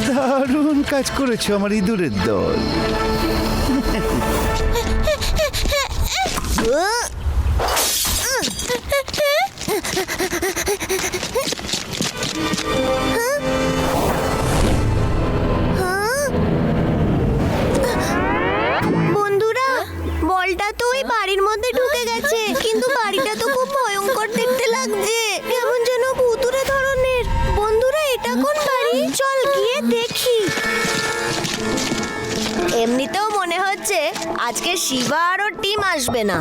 দারুণ কাজ করেছো আমার ইঁদুরের দল। বন্ধুরা, বলটা তো ওই বাড়ির মধ্যে ঢুকে গেছে, কিন্তু বাড়িটা তো খুব ভয়ঙ্কর দেখতে লাগছে, কেমন যেন ভুতুড়ে ধরনের। বন্ধুরা, এটা কোন বাড়ি? চল গিয়ে দেখি। এমনিতেও মনে হচ্ছে আজকে শিবা আর ওর টিম আসবে না।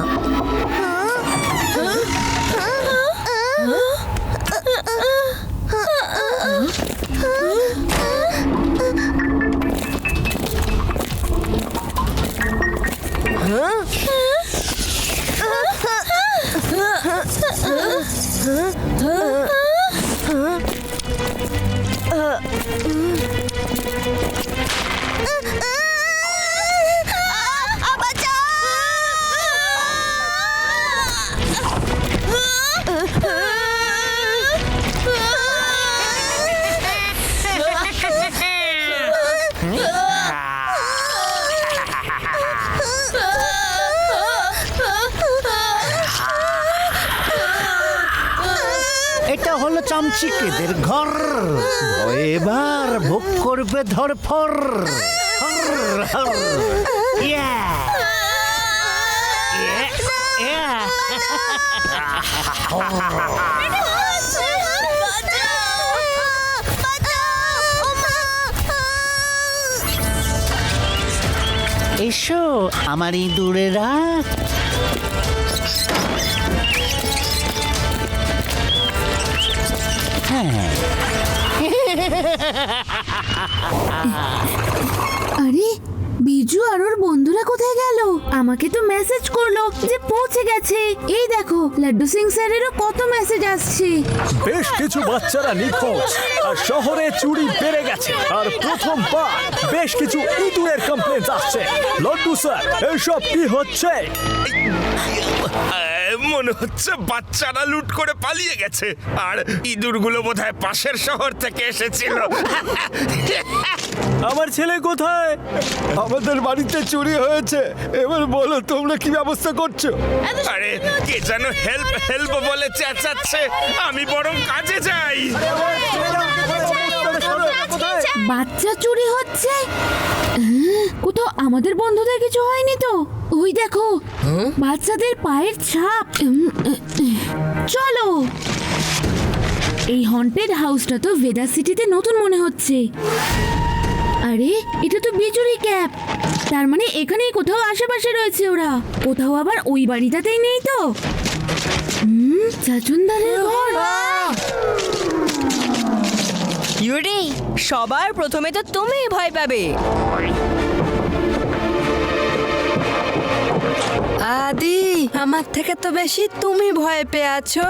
এটা হলো চামচিকেদের ঘর। ভয়ে এবার ভোগ করবে ধরফর। হর, হর। ইয়া। ইয়া, এসো আমার ইঁদুরেরা। আরে বিজু আর ওর বন্ধুরা কোথায় গেল? আমাকে তো মেসেজ করলো যে পৌঁছে গেছে। এই দেখো, লাড্ডু সিং স্যারেরও কত মেসেজ আসছে। বেশ কিছু বাচ্চারা নিখোঁজ আর শহরে চুরি বেড়ে গেছে, আর প্রথমবার বেশ কিছু ইঁদুরের কমপ্লেন আসছে। লড্ডু স্যার, এসব কি হচ্ছে? মনে হচ্ছে বাচ্চারা লুট করে পালিয়ে গেছে, আর ইঁদুরগুলো বোধহয় পাশের শহর থেকে এসেছিল। আমার ছেলে কোথায়? আমাদের বাড়িতে চুরি হয়েছে, এবার বলো তোমরা কি ব্যবস্থা করছো? আরে কে যেন হেল্প হেল্প বলে চেঁচাচ্ছে, আমি বরং কাজে যাই। বাচ্চা চুরি হচ্ছে? কোথাও আমাদের বন্ধুদের কিছু হয়নি তো? ওই দেখো, বাচ্চাদের পায়ের ছাপ। চলো। এই হন্টেড হাউসটা তো ভেদা সিটিতে নতুন মনে হচ্ছে। আরে এটা তো বিজুরি ক্যাপ, তার মানে এখানেই কোথাও আশেপাশে রয়েছে ওরা। কোথাও আবার ওই বাড়িটাতেই নেই তো? চাচুন্দারের ঘর। ইউরি, সবার প্রথমে তো তুমি ভয় পাবে। আদি, আমার থেকে তো বেশি তুমি ভয় পেয়ে আছো।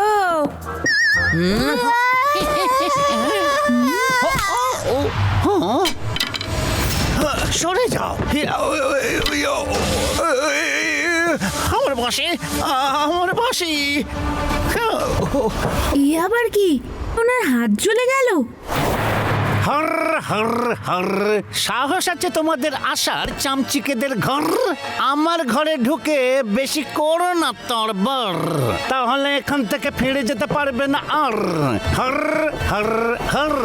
সরে যাও। আমার বাসি, আমার বাসি। এ আবার কি? ওনার হাত জ্বলে গেল। হর হর হর, সাহস আছে তোমাদের আসার চামচিকেদের ঘর? আমার ঘরে ঢুকে বেশি করো না তড়বড়, তাহলে এখান থেকে ফিরে যেতে পারবে না আর। হর হর হর।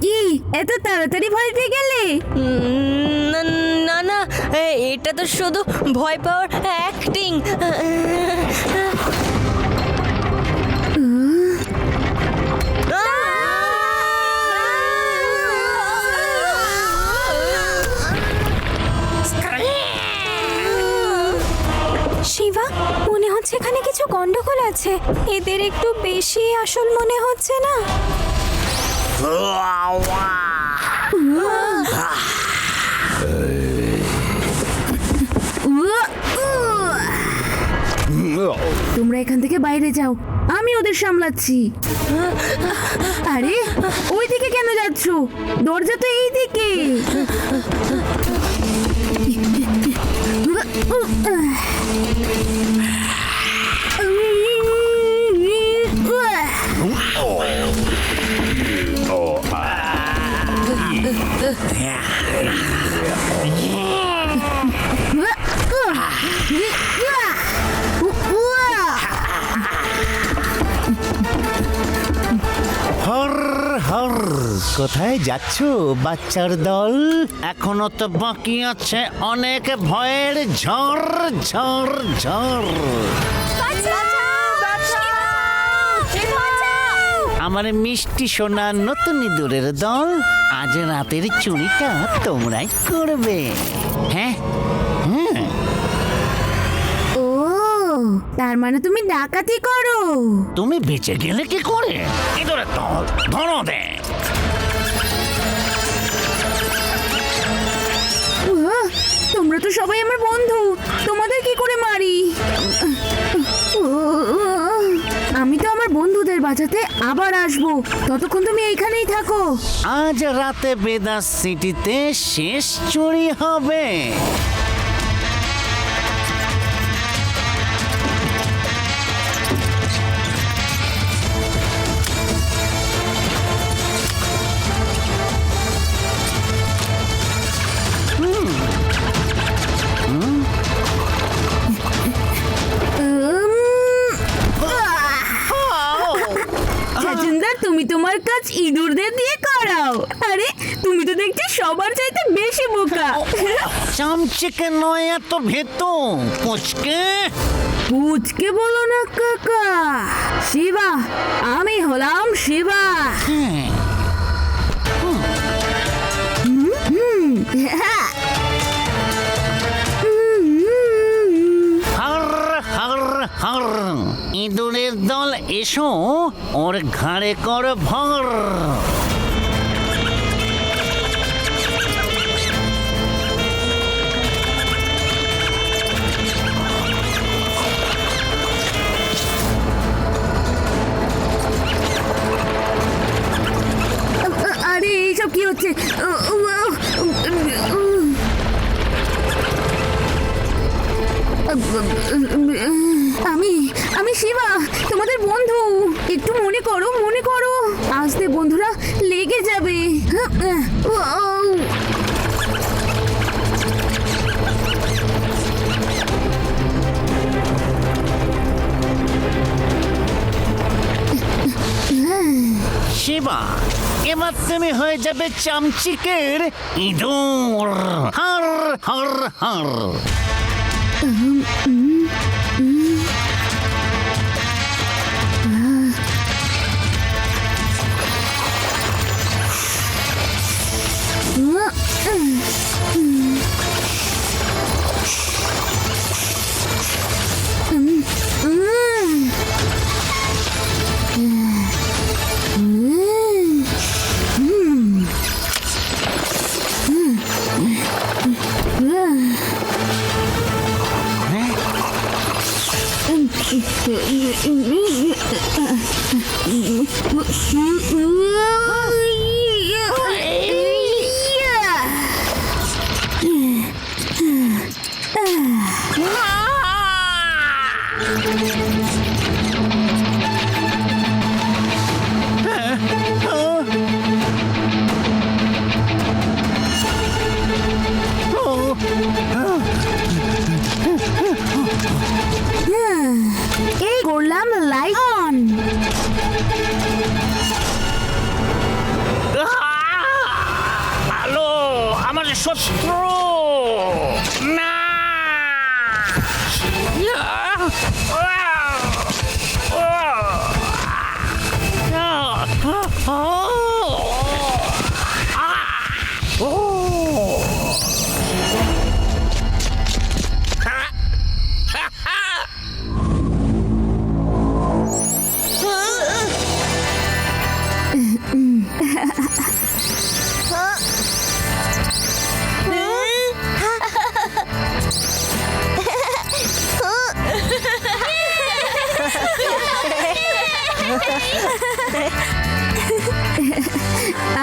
কি এত তাড়াতাড়ি ভয় পেয়ে গেলে? না না, এটা তো শুধু ভয় পাওয়ার অ্যাক্টিং। আছে, এদের একটু বেশি আসল মনে হচ্ছে না? তোমরা এখান থেকে বাইরে যাও, আমি ওদের সামলাচ্ছি। আরে ওই দিকে কেন যাচ্ছ? দরজা তো এই দিকে। হর হর কোথায় যাচ্ছ বাচ্চার দল? এখনো তো বাকি আছে অনেক ভয়ের ঝড় ঝড় ঝড়। আমার মিষ্টি সোনা নতুন ইঁদুরের দল, আজ রাতের চুরিটা তোমরাই করবে। হ্যাঁ হ্যাঁ, ও তার মানে তুমি ডাকাতি করো? তুমি বেঁচে গেলে কি করে? ইঁদুরের দল ধরো দে। তোমরা তো সবাই আমার বন্ধু, তোমাদের কি করে মারি? আমি তো আমার বন্ধুদের বাঁচাতে আবার আসবো, ততক্ষণ তুমি এইখানেই থাকো। আজ রাতে বেদাস সিটিতে শেষ চুরি হবে। ছাচিন্দা, তুমি তোমার কাজ ইঁদুরদের দিয়ে করাও। আরে তুমি তো দেখছি সবার চাইতে বেশি বোকা। চামচিকে নয় এত ভেতো পুচকে। পুচকে বলো না কাকা, শিবা, আমি হলাম শিবা। হর হর হর ইঁদুরের দল এসো, ওর ঘাড়ে কর ভর। আরে এইসব কি হচ্ছে? আমি আমি শিবা, তোমাদের বন্ধু। একটু মনে করো, মনে করো। আসতে বন্ধুরা, লেগে যাবে। শিবা, এবার তুমি হয়ে যাবে চামচিকের ইঁদুর। হর হর হর। এই করলাম লাইট অন। আলো আমার শত্রু না।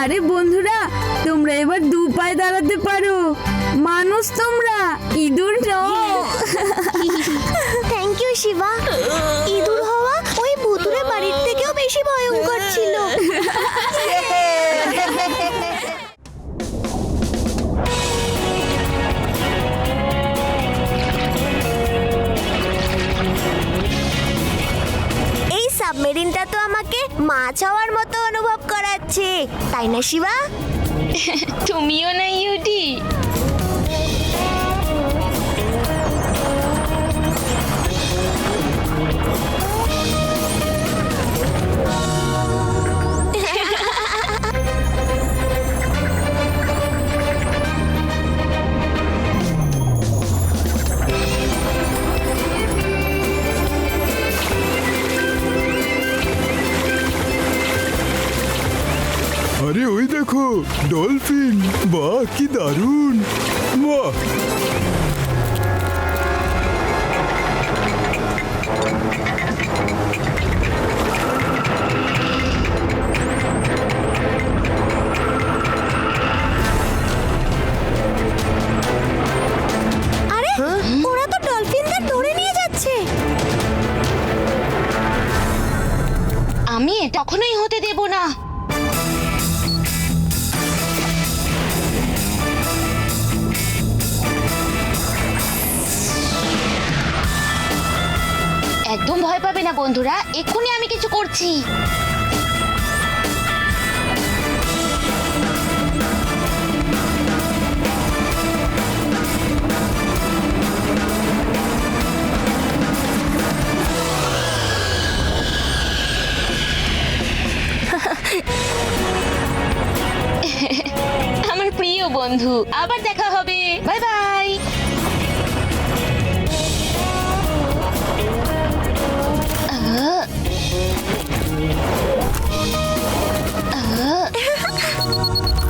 আরে বন্ধুরা, তোমরা এবার দু পায়ে দাঁড়াতে পারো। মানুষ তোমরা, ইঁদুর নও। Thank you Shiba. ইঁদুর হওয়া ওই ভুতুরে বাড়ির থেকেও বেশি ভয়ঙ্কর ছিল। এই সাবমেরিনটা তো আমাকে মাছ হওয়ার মতো অনুভব করাচ্ছে, তাই না শিবা? তুমিও না ইউডি? আরে ওই দেখো ডলফিন, বাহ কি দারুণ, বাহ। আরে ওরা তো ডলফিনদের ধরে নিয়ে যাচ্ছে। আমি এটা কখনোই হতে দেব না। একদম ভয় পাবে না বন্ধুরা, এক্ষুনি আমি কিছু করছি। আমার প্রিয় বন্ধু, আবার দেখা হবে, bye bye.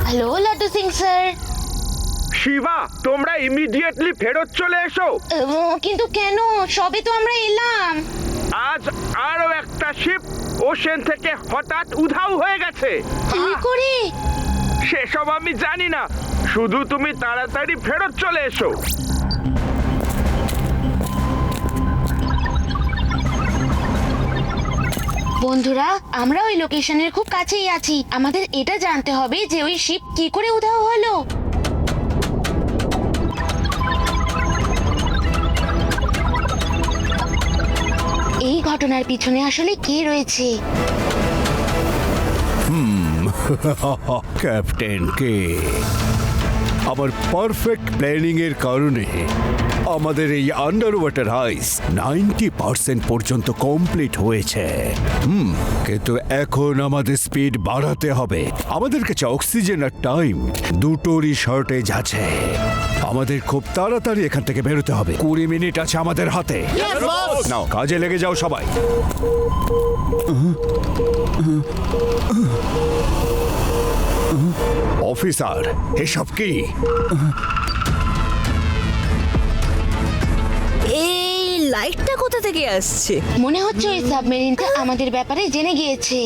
Hello Laddu Singh sir. Shiva, তোমরা ইমিডিয়েটলি ফেরত চলে এসো। কিন্তু কেন? সবে তো আমরা এলাম। আজ আরো একটা শিপ ওশেন থেকে হঠাৎ উধাও হয়ে গেছে। কি করে? সেসব আমি জানি না, শুধু তুমি তাড়াতাড়ি ফেরত চলে এসো। বন্ধুরা, আমরা ওই লোকেশনের খুব কাছেই আছি। আমাদের এটা জানতে হবে যে ওই শিপ কি করে উধাও হলো। এই ঘটনার পিছনে আসলে কে রয়েছে? ক্যাপ্টেন কে আমার পারফেক্ট প্ল্যানিং এর কারণে আমাদের এই আন্ডার ওয়াটার হাইস 90% পর্যন্ত কমপ্লিট হয়েছে। কিন্তু এখন আমাদের স্পিড বাড়াতে হবে। আমাদের কাছে অক্সিজেন আর টাইম দুটোরই শর্টেজ আছে। আমাদের খুব তাড়াতাড়ি এখান থেকে বেরোতে হবে। 20 মিনিট আছে আমাদের হাতে। নাও কাজে লেগে যাও সবাই। অফিসার, এসব কি? এই লাইটটা কোথা থেকে আসছে? মনে হচ্ছে ওই সাবমেরিনটা আমাদের ব্যাপারে জেনে গিয়েছে।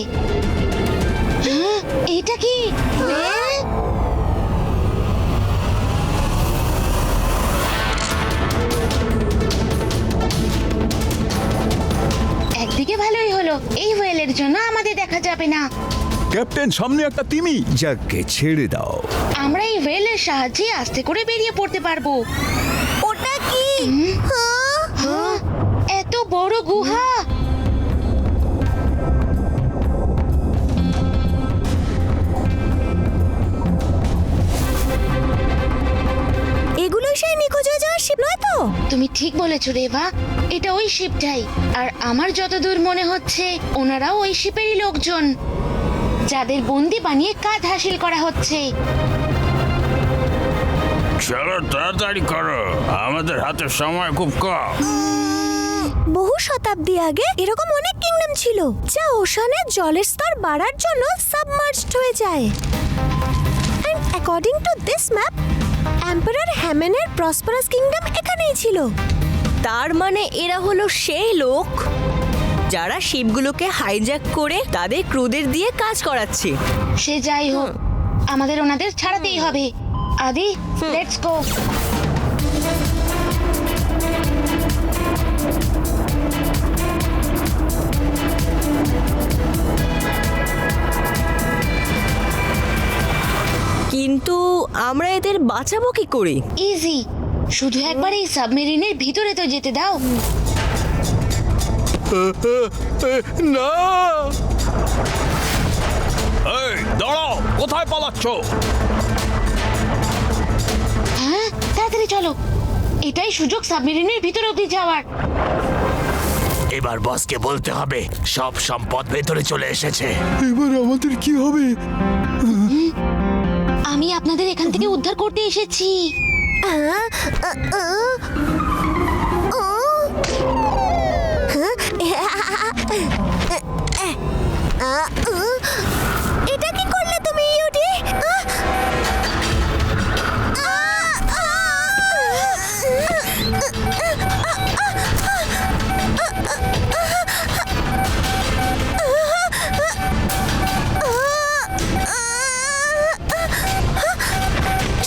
হ্যাঁ, এটা কি? একদিকে ভালোই হলো, এই হোয়েলের জন্য আমাদের দেখা যাবে না। ক্যাপ্টেন, সামনে একটা তিমি। যাকে ছেড়ে দাও। আমরা এই হোয়েলের সাহায্যে আস্তে করে বেরিয়ে পড়তে পারবো। ওটা কি? হ্যাঁ, এত বড় গুহা! এগুলো সেই নিখোঁজ হয়ে যাওয়ার শিপ নয় তো? তুমি ঠিক বলেছো রেভা, এটা ওই শিপটাই। আর আমার যতদূর মনে হচ্ছে ওনারাও ওই শিপেরই লোকজন, যাদের বন্দি বানিয়ে কাজ হাসিল করা হচ্ছে। চলো তাড়াতাড়ি করো, আমাদের হাতে সময় খুব কম। বহু শতাব্দী আগে এরকম অনেক কিংডম ছিল যা ওশানের জলের স্তর বাড়ার জন্য সাবমার্জড হয়ে যায়। And according to this map, emperor হ্যামেনের প্রসপারাস কিংডম এখানেই ছিল। তার মানে এরা হলো সেই লোক যারা শিপগুলোকে হাইজ্যাক করে তাদের ক্রুদের দিয়ে কাজ করাচ্ছে। সে যাই হোক, আমাদের ওনাদের ছাড়াতেই হবে। আদি, লেটস গো। কিন্তু আমরা এদের বাঁচাবো কি করে? ইজি, শুধু একবার এই সাবমেরিনের ভিতরে তো যেতে দাও। না, এই দাঁড়াও, কোথায় পালাচ্ছ? হ্যাঁ, তাড়াতাড়ি চলো, এটাই সুযোগ সাবমেরিনের ভিতরে অবধি যাওয়ার। এবার বসকে বলতে হবে সব সম্পদ ভেতরে চলে এসেছে। এবার আমাদের কি হবে? আমি আপনাদের এখান থেকে উদ্ধার করতে এসেছি। এটা কি করলে তুমি, ইউডি?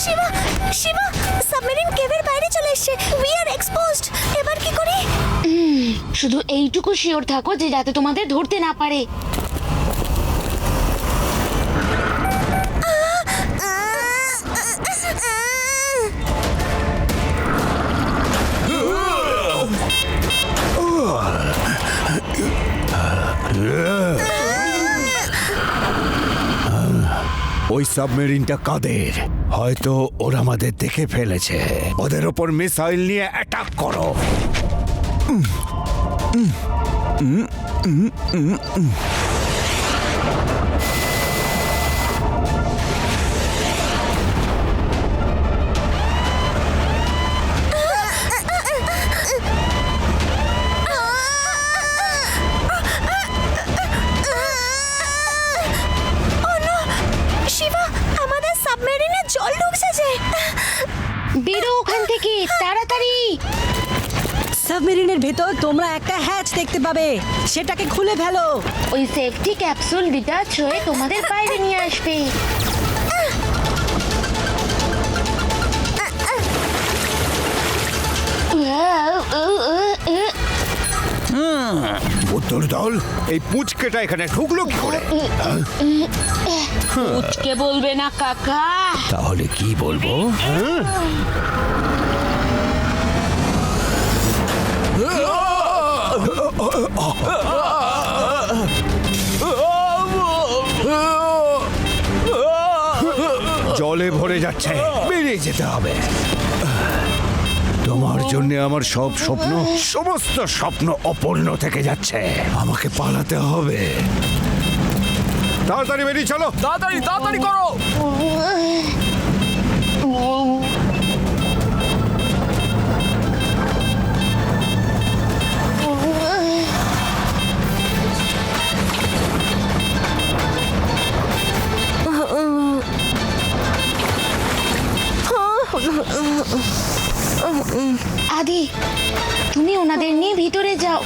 শিবা, শিবা, সাবমেরিন কেভের বাইরে চলে এসেছে। We are exposed. এবার কি করি? শুধু এইটুকু শিওর থাকো যে যাতে তোমাদের ধরতে না পারে। ওই সাবমেরিনটা কাদের? হয়তো ওরা আমাদের দেখে ফেলেছে। ওদের ওপর মিসাইল নিয়ে অ্যাটাক করো। শিবা, আমাদের সাবমেরিনে জল ঢুকছে। বেরো ওখান থেকে তাড়াতাড়ি। সাবমেরিনের ভেতর তোমরা একটা হ্যাচ দেখতে পাবে, সেটাকে খুলে ফেলো। ওই সেফটি ক্যাপসুল ডিটাচ হয়ে তোমাদের বাইরে নিয়ে আসবে। বুদ্ধর দল, এই পুচকেটা এখানে ঢুকলো কি করে? উচকে বলবে না কাকা। তাহলে কি বলবো? জলে ভরে যাচ্ছে, বেরিয়ে যেতে হবে। তোমার জন্য আমার সব স্বপ্ন, সমস্ত স্বপ্ন অপূর্ণ থেকে যাচ্ছে। আমাকে পালাতে হবে। তাড়াতাড়ি বেরিয়ে চলো। তাড়াতাড়ি তাড়াতাড়ি করো। আদি, তুমি ওনাদের নিয়ে ভিতরে যাও।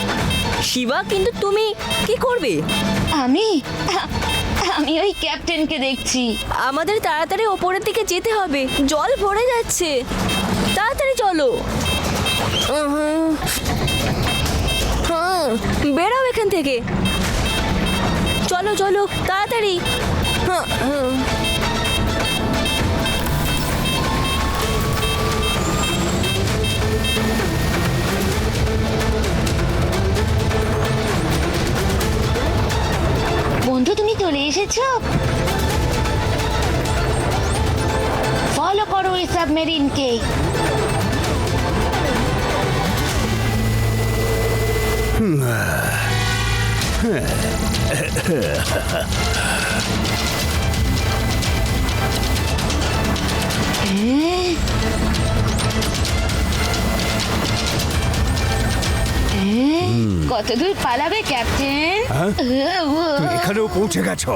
শিবা, কিন্তু তুমি কি করবে? আমি আমি ওই ক্যাপ্টেনকে দেখছি। আমাদের তাড়াতাড়ি ওপরের দিকে যেতে হবে, জল ভরে যাচ্ছে। তাড়াতাড়ি চলো। বেরাও এখান থেকে। চলো চলো তাড়াতাড়ি। বন্ধু, তুমি চলে এসেছো। ফলো করো ওই সাবমেরিনকে। কত দূর পালাবে ক্যাপ্টেন? হ্যাঁ? তুমি এখানেও পৌঁছে গেছো।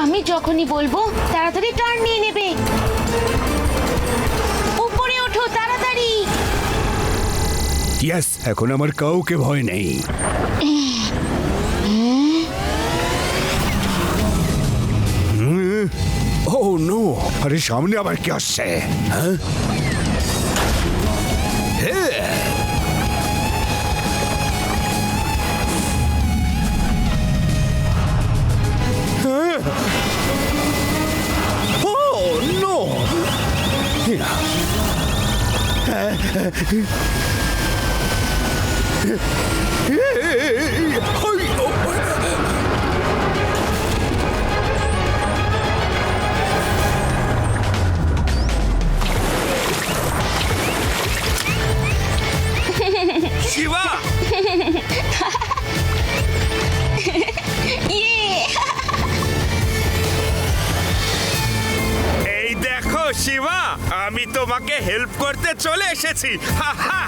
আমি যখনই বলবো তাড়াতাড়ি টার্ন নিয়ে নেবে। উপরে ওঠো তাড়াতাড়ি। ইয়েস, এখন আমার কাউকে ভয় নেই। ও নো, আরে সামনে আবার কি আসছে? হ্যাঁ? Oh no! শিবা, এই দেখো শিবা, আমি তোমাকে হেল্প করতে চলে এসেছি। হা হা।